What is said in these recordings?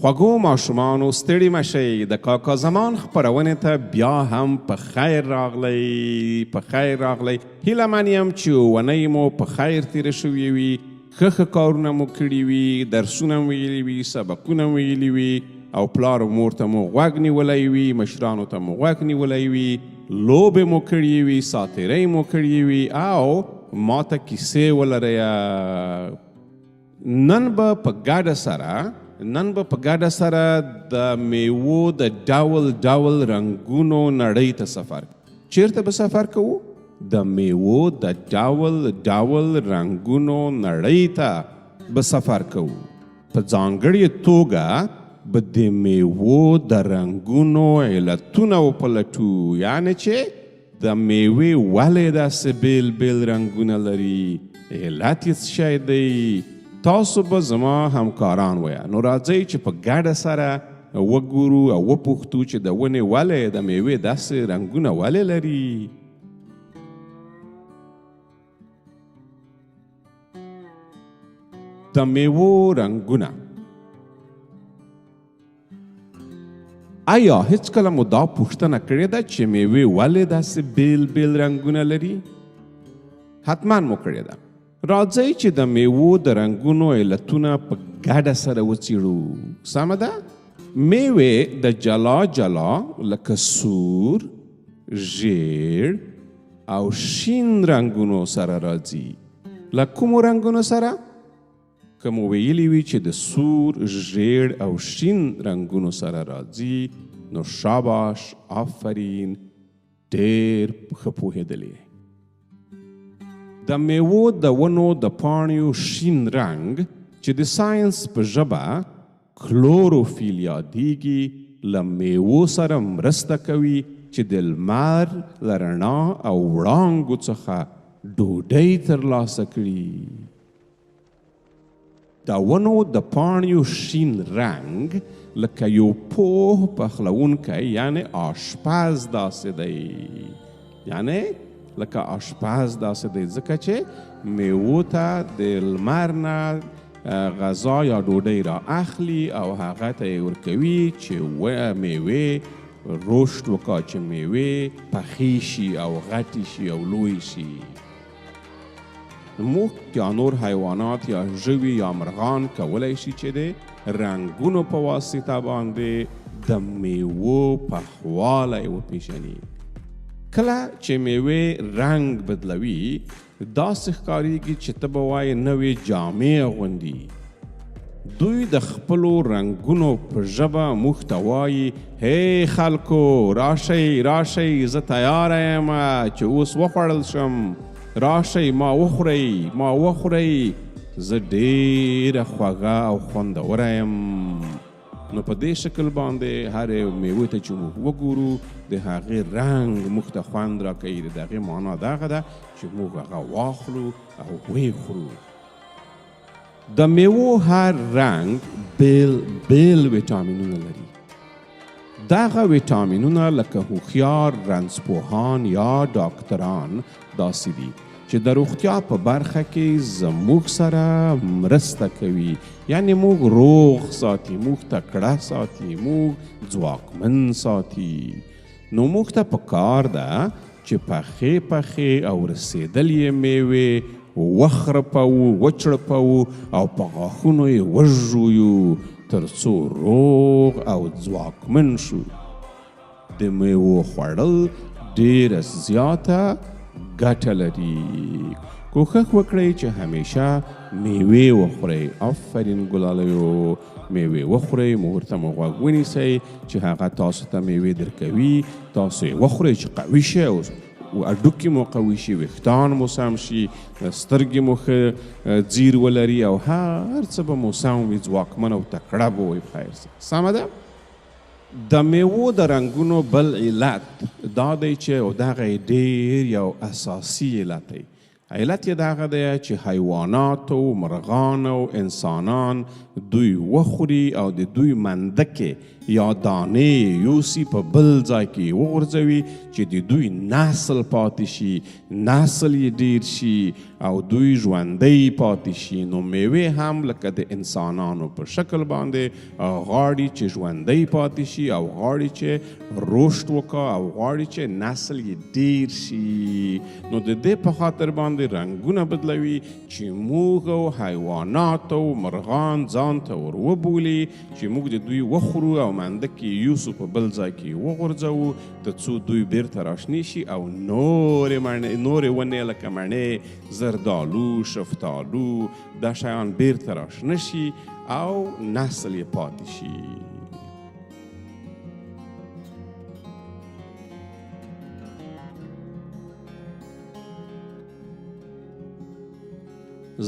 خوږو ماشومانو ستړي مشئ د کاکا زمان خپرونې ته بیا هم په خیر راغلی هیله من یم چې اونۍ مو په خیر تیره شوې وي ښه کارونه مو کړي وي درسونه مو ویلي وي سبقونه مو ویلي وي او پلار او مور ته مو غوږ نیولی وي مشرانو ته مو غوږ نیولی وي لوبې مو کړي وي ساتیرۍ مو کړي وي او ما ته کیسې ولرئ نن به په ګډه سره د میوو د ډول رنګونو نړۍ ته سفر چیرته به سفر کوو د میوو د ډول رنګونو نړۍ ته به سفر کوو په ځانګړې توګه به د میوو د رنګونو علتونه وپلټو یعنې چې د میوې ولې داسې بیل رنګونه لري علت یې څه شی دی تاسو به زما همکاران ویا نو راځئ چې په ګډه سره وګورو او وپوښتو چې د ونې ولې د میوې داسې رنګونه ولې لري د میوو رنګونه آیا هیڅکله مو دا پوښتنه کړې ده چې میوې ولې داسې بیل رنګونه لري حتما مو کړې ده راځئ چې د میوو د رنګونو علتونه په ګډه سره وڅیړو سمه ده میوې د جلاجلا لکه سور ژیړ او شین رنګونو سره راځي له کومو رنګونو سره که مو ویلي وي چې د سور ژیړ او شین رنګونو سره راځي نو شاباش آفرین ډېر ښه پوهېدلی د میوو د ونو د پاڼیو شین رنګ چې د ساینس په ژبه کلوروفیل یادیږي له میوو سره مرسته کوي چې د لمر له رڼا او وړانګو څخه ډوډۍ ترلاسه کړي د ونو د پاڼیو شین رنګ لکه یو پوه پخلونکی یعنې آشپز داسې دی لکه آشپز داسې دی ځکه چې میوو ته د لمر نه غذا یا ډوډۍ را اخلي او هغه ته یې ورکوي چې میوې رشد وکړي چې میوې پخې شي او غټې شي او لوی شي موږ یا نور حیوانات یا ژوي یا مرغان کولی شي چې د رنګونو په واسطه باندې د میوو پخوالی وپېژني کله چې میوې رنګ بدلوي داسې ښکارېږي چې ته به وایې نوې جامې اغوندي دوی د خپلو رنګونو په ژبه موږ ته وایي هی خلکو راشئ زه تیاره یم چې اوس وخوړل شم راشئ ما وخورئ زه ډېره خوږه او خوندوره یم نو په دې شکل باندې هرې میوې ته چې موږ وګورو د هغې رنګ موږ ته خوند راکوي د هغې معنا دغه ده چې موږ هغه واخلو او ویې خورو د میوو هر رنګ بیل ویټامینونه لري دغه ویټامینونه لکه هوښیار رنځپوهان یا ډاکټران داسې دي چې د روغتیا په برخه کې زموږ سره مرسته کوي یعنی موږ روغ ساتي موږ تکړه ساتي موږ ځواکمن ساتي نو موږ ته پکار ده چې پخې او رسېدلې میوې وخرپوو وچړپوو او په غاښونو یې وژویو تر څو روغ او ځواکمن شو د میوو خوړل ډېره زیاته ګټه لري کوښښ وکړئ چې همیشه میوې وخورئ آفرین ګلالیو میوې وخورئ مهورته مو غوږ ونیسئ چې هغه تاسو ته میوې درکوي تاسو یې وخورئ چې قوي شئ هډوکي مو قوي شي ویښتان مو سم شي سترګې مو ښه ځیر ولري او هر څه به مو سم وي ځواکمن او تکړه به وي خیر سمه ده د میوو د رنګونو بل علت دا دی چې دغه ډېر یو اساسي علت دی علت یې دغه دی چې حیوانات او مرغان او انسانان دوی وخوري او د دوی منده کې یا دانې یوسي په بل ځای کې وغورځوي چې د دوی نسل پاتې شي، نسل یې ډیر شي او دوی ژوندی پاتې شي. نو میوې هم لکه د انسانانو په شکل باندې غواړي چې ژوندی پاتې شي او غواړي چې رشد وکړي او غواړي چې نسل یې ډیر شي. نو د دې په خاطر باندې رنګونه بدلوي چې موږ او حیوانات او مرغان ځان ته ور وبولي چې موږ د دوی وخورو او منده کې یوسو په بل ځای کې وغورځوو تر څو دوی بیرته راشنی شي او نورې ونې لکه مڼې، زردالو، شفتالو دا شیان بیرته راشنه شي او نسل یې پاتې شي.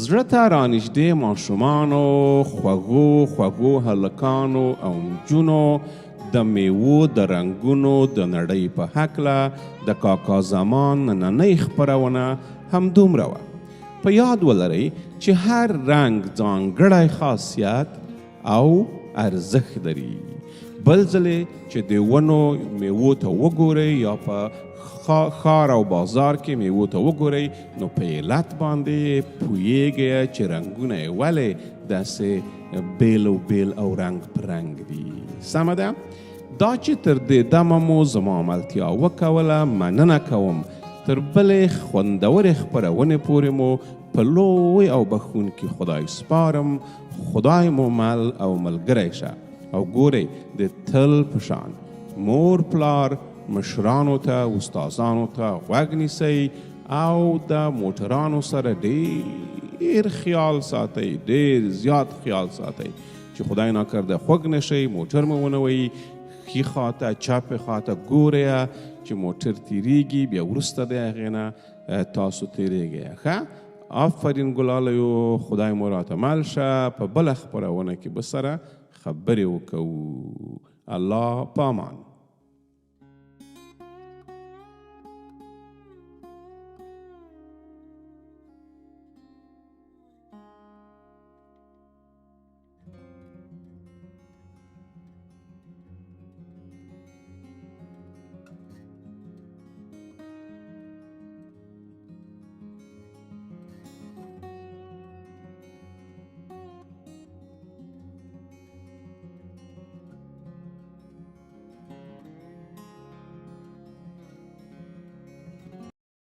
زړه ته رانږدې ماشومانو، خوږو هلکانو او نجونو د میوو د رنګونو د نړۍ په هکله د کاکا زمان نننۍ خپرونه همدومره وه. په یاد ولرئ چې هر رنګ ځانګړی خاصیت او ارزښت لري. بل ځلې چې د ونو میوو ته وګورئ یا په ښار او بازار کې میوو ته وګورئ نو په علت باندې پوهیږئ چې رنګونه یې ولې داسې بیل او رنګ په رنګ دي. سمه ده؟ دا چې تر دې دمه مو زما ملتیا وکوله، مننه کوم. تر بلې خوندورې خپرونې پورې مو په لوی او بخښونکي خدای سپارم. خدای مو مل او ملګری شه او ګورئ د تل په شان مور پلار مشرانو ته استادانو ته غوږ نیسئ او د موټرانو سره ډیر خیال ساتئ، ډیر زیات خیال ساتئ چې خدای ناکرده خوږ نشئ، موټر مو ونه وهي. ښي خواته چپ خواته ګورئ چې موټر تیریږي، بیا وروسته د هغې نه تاسو تیریږئ. ښه، آفرین ګلالیو، خدای مو راته مل شه. په بله خپرونه کې به سره خبرې وکوو. الله په امان.